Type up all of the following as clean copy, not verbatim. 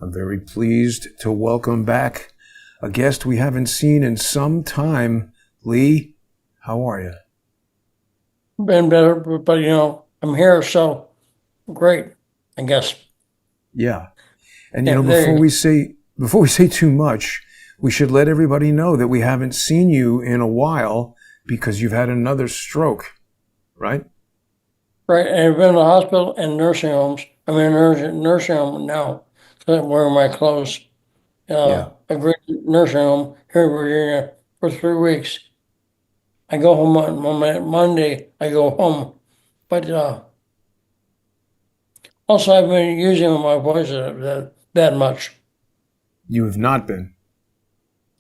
I'm very pleased to welcome back a guest we haven't seen in some time. Lee, how are you? Been better, but I'm here, so great, I guess. Yeah. And Yeah, there before you we say too much, we should let everybody know that we haven't seen you in a while because you've had another stroke, right? go. Right, and I've been in the hospital and nursing homes. I'm in a nursing home now, so I'm wearing my clothes. Yeah. A great nursing home here in Virginia for 3 weeks. I go home on Monday. I go home, but also I've been using my voice that much. You have not been.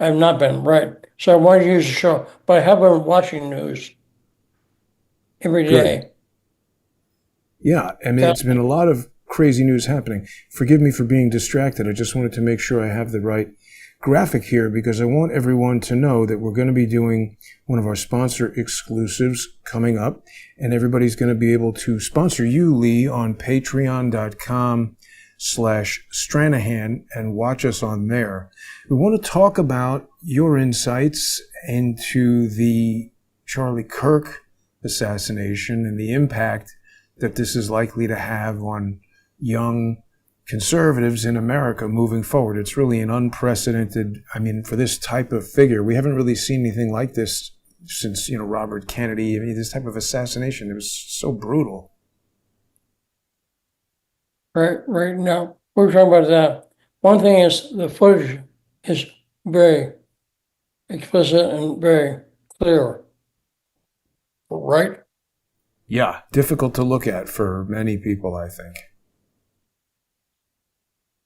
I've not been right, so I want to use the show, but I have been watching news every Good. day. Yeah. I mean, it's been a lot of crazy news happening. Forgive me for being distracted. I just wanted to make sure I have the right graphic here because I want everyone to know that we're going to be doing one of our sponsor exclusives coming up, and everybody's going to be able to sponsor you, Lee, on patreon.com/Stranahan and watch us on there. We want to talk about your insights into the Charlie Kirk assassination and the impact that this is likely to have on young conservatives in America moving forward. It's really an unprecedented, for this type of figure, we haven't really seen anything like this since, Robert Kennedy. I mean, this type of assassination, it was so brutal. Right now, we're talking about that. One thing is the footage is very explicit and very clear, right? Yeah, difficult to look at for many people, I think.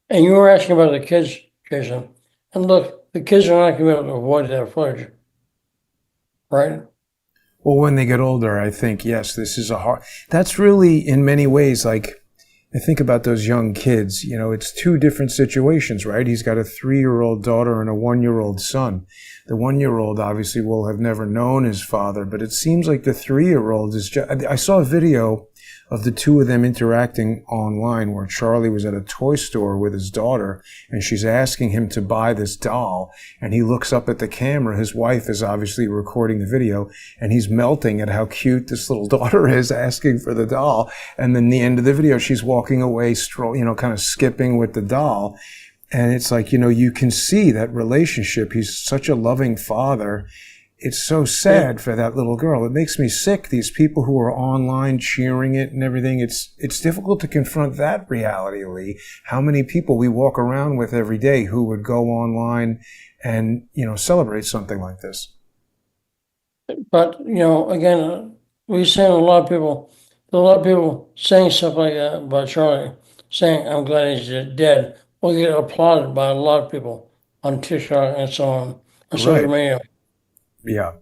And you were asking about the kids, Jason. And look, the kids are not going to be able to avoid that footage, right? Well, when they get older, I think, yes, this is that's really in many ways like, I think about those young kids, it's two different situations, right? He's got a 3-year-old daughter and a 1-year-old son. The 1-year-old obviously will have never known his father, but it seems like the 3-year-old is just, I saw a video of the two of them interacting online where Charlie was at a toy store with his daughter and she's asking him to buy this doll, and he looks up at the camera. His wife is obviously recording the video and he's melting at how cute this little daughter is asking for the doll. And then the end of the video, she's walking away, kind of skipping with the doll. And it's like, you can see that relationship. He's such a loving father. It's so sad for that little girl. It makes me sick. These people who are online cheering it and everything. It's difficult to confront that reality, Lee. How many people we walk around with every day who would go online and, celebrate something like this. But, again, we've seen a lot of people saying stuff like that about Charlie, saying, I'm glad he's dead. Will get applauded by a lot of people on TikTok and so on social Right. media. Yeah.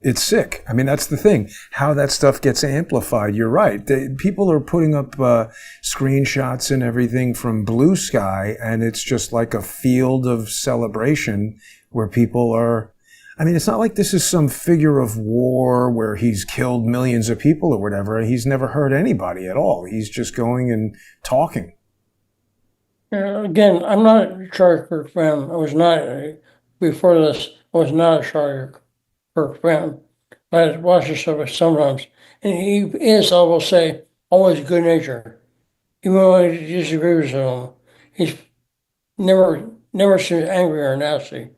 It's sick. That's the thing. How that stuff gets amplified. You're right. People are putting up screenshots and everything from blue sky, and it's just like a field of celebration where people are. It's not like this is some figure of war where he's killed millions of people or whatever. He's never hurt anybody at all. He's just going and talking. Again, I'm not a Charlie Kirk fan. I was not, before this, I was not a Charlie Kirk fan. I watch his stuff sometimes. And he is, I will say, always good natured. Even though I disagree with him, he's never seems angry or nasty.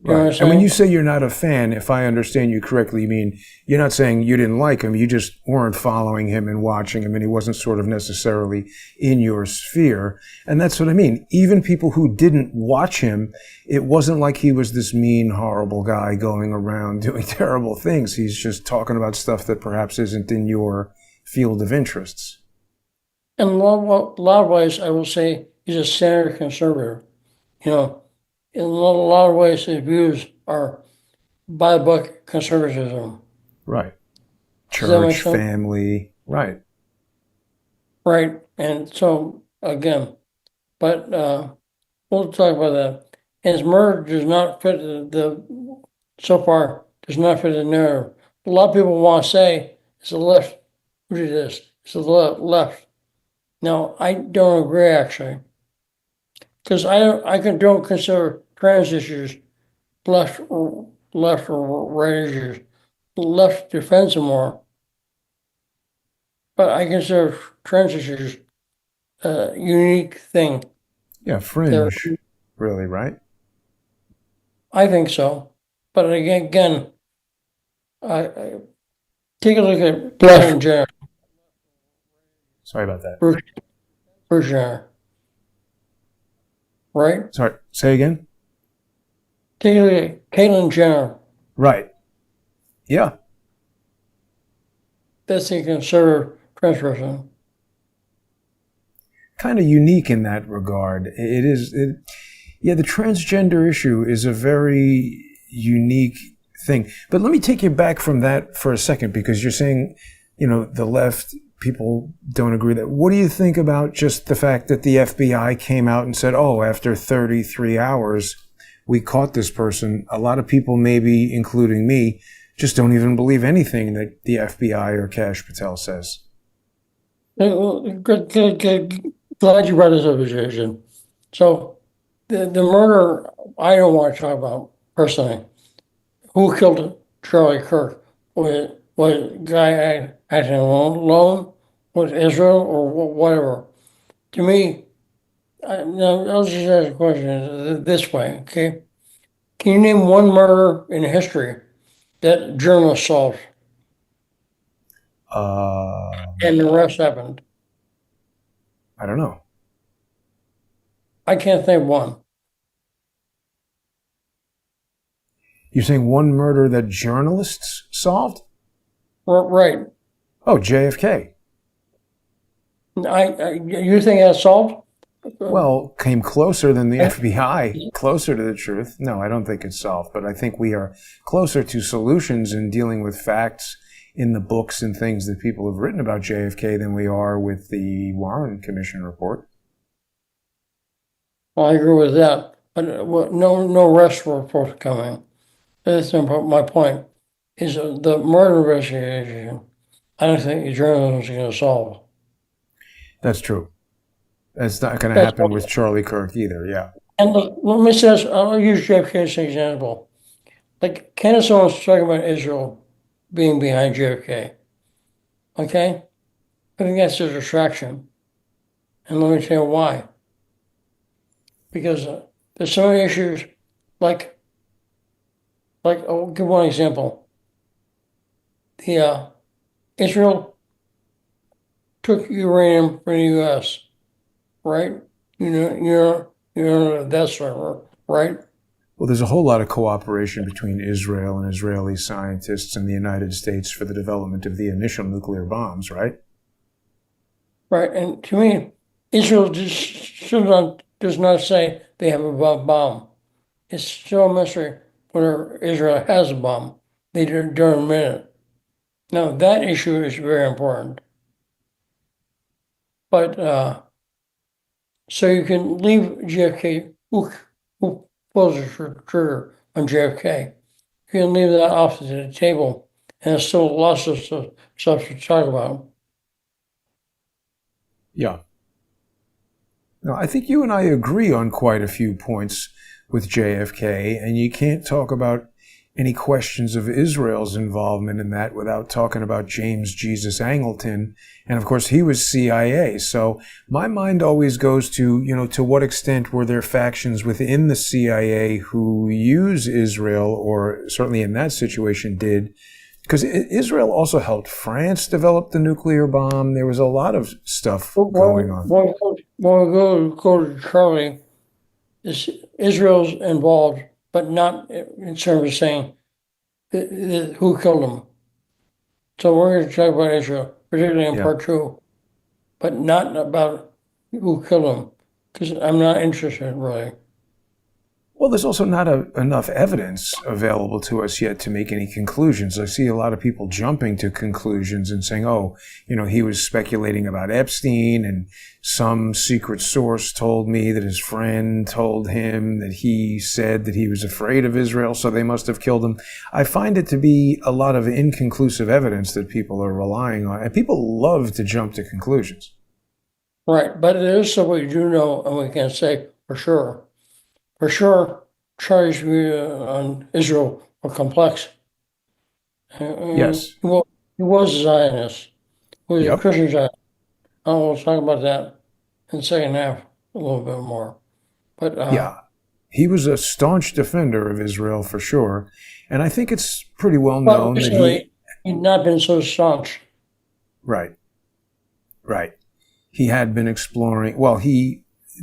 You know what I'm Right. And when saying? you say you're not a fan, if I understand you correctly, you mean you're not saying you didn't like him, you just weren't following him and watching him, and he wasn't sort of necessarily in your sphere. And that's what I mean. Even people who didn't watch him, it wasn't like he was this mean, horrible guy going around doing terrible things. He's just talking about stuff that perhaps isn't in your field of interests. In a lot of ways, I will say he's a standard conservative. You know, in a lot of ways, his views are by the book conservatism. Right. Does that make Church, sense? family. Right. Right. And so, again, but we'll talk about that. And his murder does not fit so far, does not fit the narrative. A lot of people want to say it's the left who did this, it's the left. Now, I don't agree, actually. because don't consider trans issues left or right issues. Left defends them more, but I consider trans issues a unique thing. Yeah, fringe, really, right? I think so, but again, I take a look at Black and Jenner, Sorry about that. Bruce Jenner, right? Sorry, say again? Take a look at Caitlyn Jenner. Right. Yeah. That's a conservative trans person. Kind of unique in that regard. Yeah, the transgender issue is a very unique thing. But let me take you back from that for a second, because you're saying, the left, people don't agree that. What do you think about just the fact that the FBI came out and said, oh, after 33 hours, we caught this person? A lot of people, maybe including me, just don't even believe anything that the FBI or Kash Patel says. Glad you brought this up, Jason. So the murder, I don't want to talk about personally. Who killed Charlie Kirk? Was a guy acting alone? Was Israel or whatever? To me, now I'll just ask a question this way, okay? Can you name one murder in history that journalists solved and the rest happened? I don't know. I can't think of one. You're saying one murder that journalists solved? Right. Oh, JFK. You think that's solved? Well, came closer than the FBI, closer to the truth. No, I don't think it's solved, but I think we are closer to solutions in dealing with facts in the books and things that people have written about JFK than we are with the Warren Commission report. Well, I agree with that, but no arrest report coming. That's my point. Is the murder investigation? I don't think the journalism is going to solve. That's true. That's not going to happen with Charlie Kirk either. Yeah. And let me say, I'll use JFK as an example. Like Candace Owens talking about Israel being behind JFK. Okay, I think that's a distraction, and let me tell you why. Because there's so many issues, like I'll give one example. The Israel took uranium from the U.S., right? You know that's right. Well, there's a whole lot of cooperation between Israel and Israeli scientists and the United States for the development of the initial nuclear bombs, right? Right, and to me, Israel does not say they have a bomb. It's still a mystery whether Israel has a bomb. They don't admit it. Now, that issue is very important. But, so you can leave JFK, who pulls the trigger on JFK? You can leave that off the table, and there's still lots of stuff to talk about. Yeah. Now, I think you and I agree on quite a few points with JFK, and you can't talk about any questions of Israel's involvement in that without talking about James Jesus Angleton. And of course, he was CIA. So my mind always goes to, to what extent were there factions within the CIA who use Israel, or certainly in that situation did, because Israel also helped France develop the nuclear bomb. There was a lot of stuff going on. Well, go to Charlie. Israel's involved, but not in terms of saying who killed them. So we're going to talk about Israel, particularly in part 2, but not about who killed them, because I'm not interested really. Well, there's also not enough evidence available to us yet to make any conclusions. I see a lot of people jumping to conclusions and saying, oh, he was speculating about Epstein, and some secret source told me that his friend told him that he said that he was afraid of Israel, so they must have killed him. I find it to be a lot of inconclusive evidence that people are relying on, and people love to jump to conclusions. Right, but there is something we do know, and we can say for sure. For sure, Charlie's view on Israel were complex. And Yes. he was a Zionist. He was a Yep. Christian Zionist. We'll talk about that in the second half a little bit more. But Yeah. He was a staunch defender of Israel for sure. And I think it's pretty well known that recently, he's not been so staunch. right, right. He had been exploring,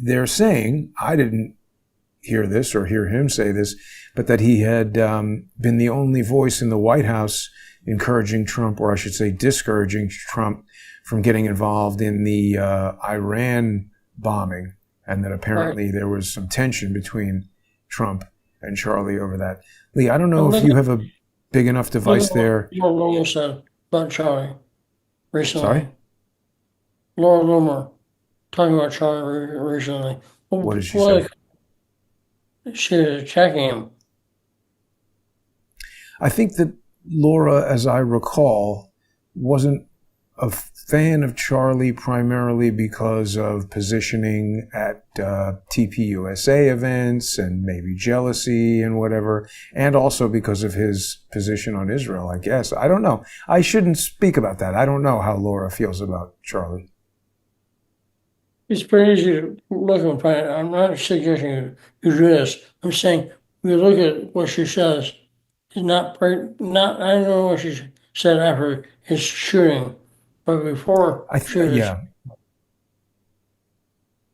they're saying, I didn't hear this or hear him say this, but that he had been the only voice in the White House encouraging Trump, or I should say discouraging Trump from getting involved in the Iran bombing, and that apparently there was some tension between Trump and Charlie over that. Lee, I don't know if you have a big enough device there. Laura Loomer said about Charlie recently. Sorry? Laura Loomer talking about Charlie recently. What did she say? She was attacking him. I think that Laura, as I recall, wasn't a fan of Charlie primarily because of positioning at TPUSA events and maybe jealousy and whatever, and also because of his position on Israel, I guess. I don't know. I shouldn't speak about that. I don't know how Laura feels about Charlie. It's pretty easy to look and find. I'm not suggesting you do this. I'm saying you look at what she says. It's not. I don't know what she said after his shooting, but before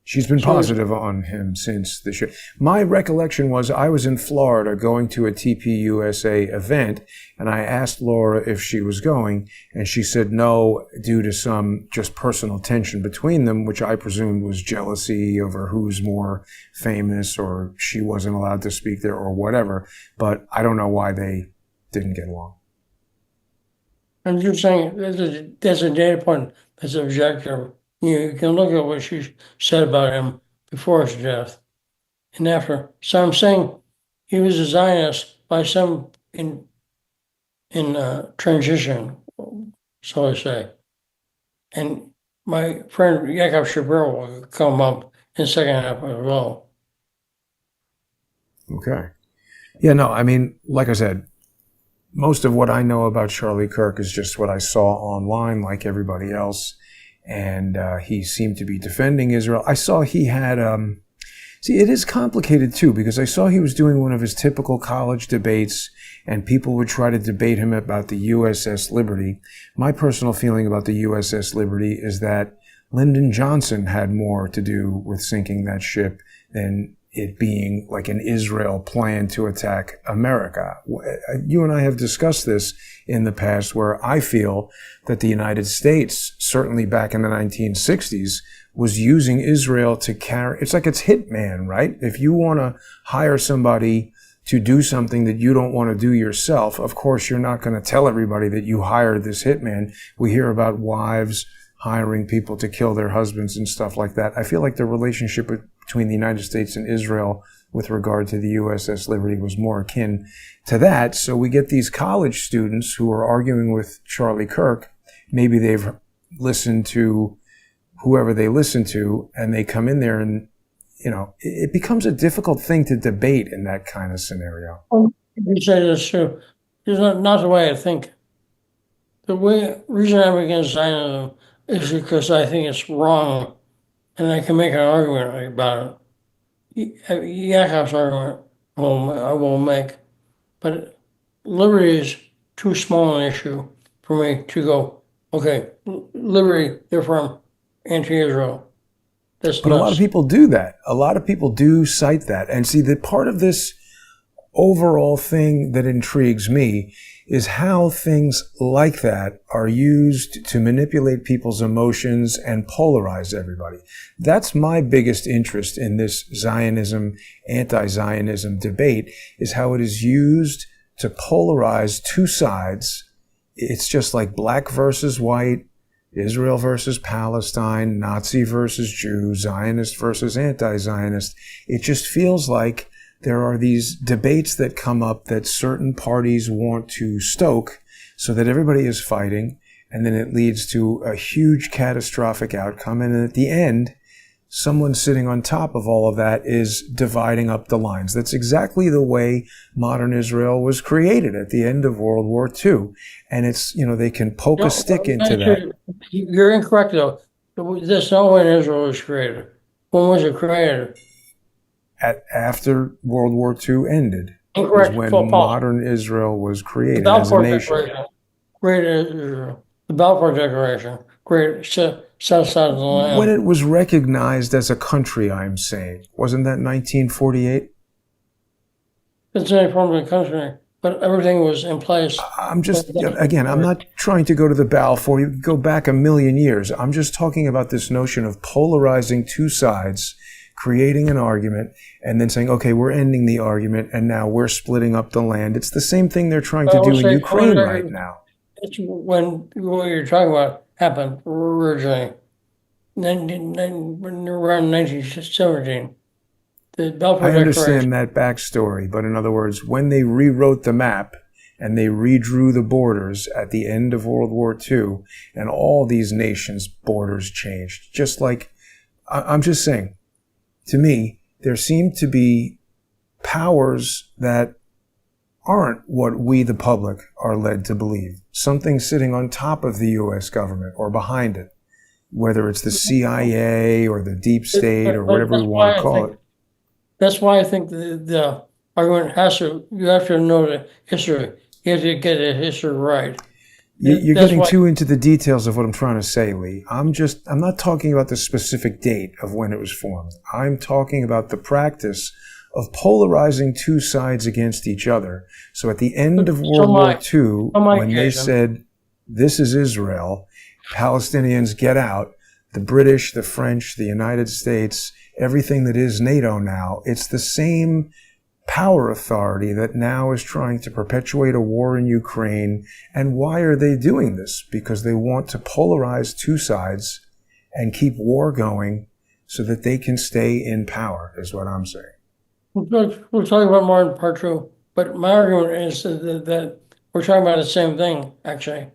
she's been positive on him since the show. My recollection was I was in Florida going to a TPUSA event, and I asked Laura if she was going, and she said no due to some just personal tension between them, which I presumed was jealousy over who's more famous, or she wasn't allowed to speak there, or whatever. But I don't know why they didn't get along. I'm just saying that's a data point that's objective. You can look at what she said about him before his death and after. So I'm saying he was a Zionist by some in transition, so to say. And my friend Yakov Shapiro will come up in the second half as well. Okay. Yeah, no, I mean, like I said, most of what I know about Charlie Kirk is just what I saw online, like everybody else. And he seemed to be defending Israel. I saw he had, see, it is complicated too, because I saw he was doing one of his typical college debates, and people would try to debate him about the USS Liberty. My personal feeling about the USS Liberty is that Lyndon Johnson had more to do with sinking that ship than it being like an Israel plan to attack America. You and I have discussed this in the past, where I feel that the United States, certainly back in the 1960s, was using Israel to carry, it's like it's hitman, right? If you want to hire somebody to do something that you don't want to do yourself, of course, you're not going to tell everybody that you hired this hitman. We hear about wives hiring people to kill their husbands and stuff like that. I feel like the relationship between the United States and Israel with regard to the USS Liberty was more akin to that. So we get these college students who are arguing with Charlie Kirk. Maybe they've listened to whoever they listen to, and they come in there and, you know, it becomes a difficult thing to debate in that kind of scenario. You say this too. It's not the way I think. The reason I'm against Zionism is because I think it's wrong, and I can make an argument about it. Yakov's argument I will make, but liberty is too small an issue for me to go, okay, liberty, they're from anti-Israel. That's But nuts. a lot of people do that. A lot of people do cite that. And see, the part of this overall thing that intrigues me is how things like that are used to manipulate people's emotions and polarize everybody. That's my biggest interest in this Zionism, anti-Zionism debate, is how it is used to polarize two sides. It's just like black versus white, Israel versus Palestine, Nazi versus Jew, Zionist versus anti-Zionist. It just feels like there are these debates that come up that certain parties want to stoke so that everybody is fighting, and then it leads to a huge catastrophic outcome. And at the end, someone sitting on top of all of that is dividing up the lines. That's exactly the way modern Israel was created at the end of World War II. And it's, they can poke a stick into that. You're incorrect, though. That's not when Israel was created. When was it created? After World War II ended. Incorrect. Was when modern Israel was created as a nation. Created Israel. The Balfour Declaration. Set aside the land. When it was recognized as a country, I'm saying. Wasn't that 1948? It's a permanent country, but everything was in place. I'm not trying to go to the Balfour. You go back a million years. I'm just talking about this notion of polarizing two sides, creating an argument, and then saying, okay, we're ending the argument, and now we're splitting up the land. It's the same thing they're trying to do in Ukraine right now. It's when what you're talking about happened originally, around 1917. The Balfour I understand that backstory, but in other words, when they rewrote the map and they redrew the borders at the end of World War II, and all these nations' borders changed, just like, I'm just saying, to me, there seem to be powers that aren't what we, the public, are led to believe. Something sitting on top of the U.S. government or behind it, whether it's the CIA or the deep state or whatever you want to call it. That's why I think the argument you have to know the history. You have to get the history right. You're getting too into the details of what I'm trying to say, Lee. I'm not talking about the specific date of when it was formed. I'm talking about the practice of polarizing two sides against each other. So at the end of World War II, when they said, this is Israel, Palestinians get out, the British, the French, the United States, everything that is NATO now, it's the same power authority that now is trying to perpetuate a war in Ukraine. And why are they doing this? Because they want to polarize two sides and keep war going so that they can stay in power, is what I'm saying. We'll talk about more in part two, but my argument is that we're talking about the same thing, actually.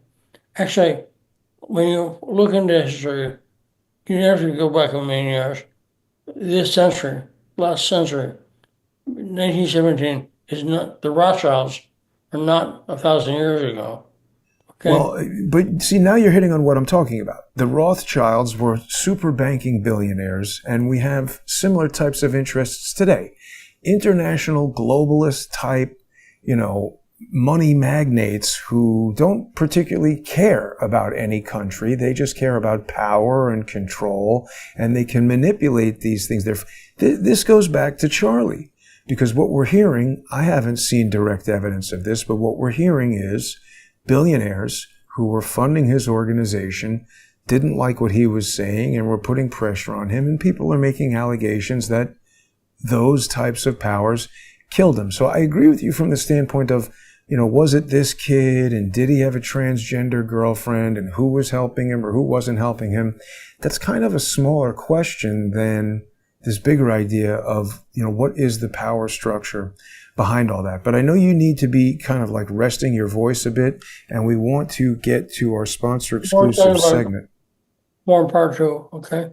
Actually, when you look into history, you have to go back a million years. This century, last century, 1917 is not, the Rothschilds are not 1,000 years ago. Okay? Well, but see, now you're hitting on what I'm talking about. The Rothschilds were super banking billionaires, and we have similar types of interests today. International globalist type, money magnates who don't particularly care about any country. They just care about power and control, and they can manipulate these things. This goes back to Charlie, because what we're hearing, I haven't seen direct evidence of this, but what we're hearing is billionaires who were funding his organization didn't like what he was saying and were putting pressure on him, and people are making allegations that those types of powers killed him. So I agree with you from the standpoint of, was it this kid, and did he have a transgender girlfriend, and who was helping him or who wasn't helping him? That's kind of a smaller question than this bigger idea of, what is the power structure behind all that? But I know you need to be kind of like resting your voice a bit, and we want to get to our sponsor exclusive segment. More part two, okay?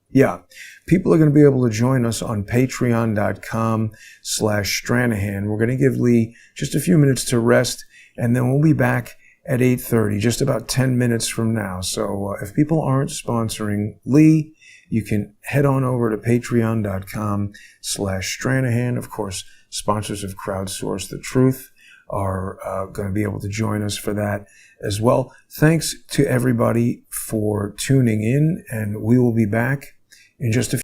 Yeah. People are going to be able to join us on patreon.com/Stranahan. We're going to give Lee just a few minutes to rest, and then we'll be back at 8:30, just about 10 minutes from now. So if people aren't sponsoring Lee, you can head on over to patreon.com/Stranahan. Of course, sponsors of Crowdsource The Truth are going to be able to join us for that as well. Thanks to everybody for tuning in, and we will be back in just a few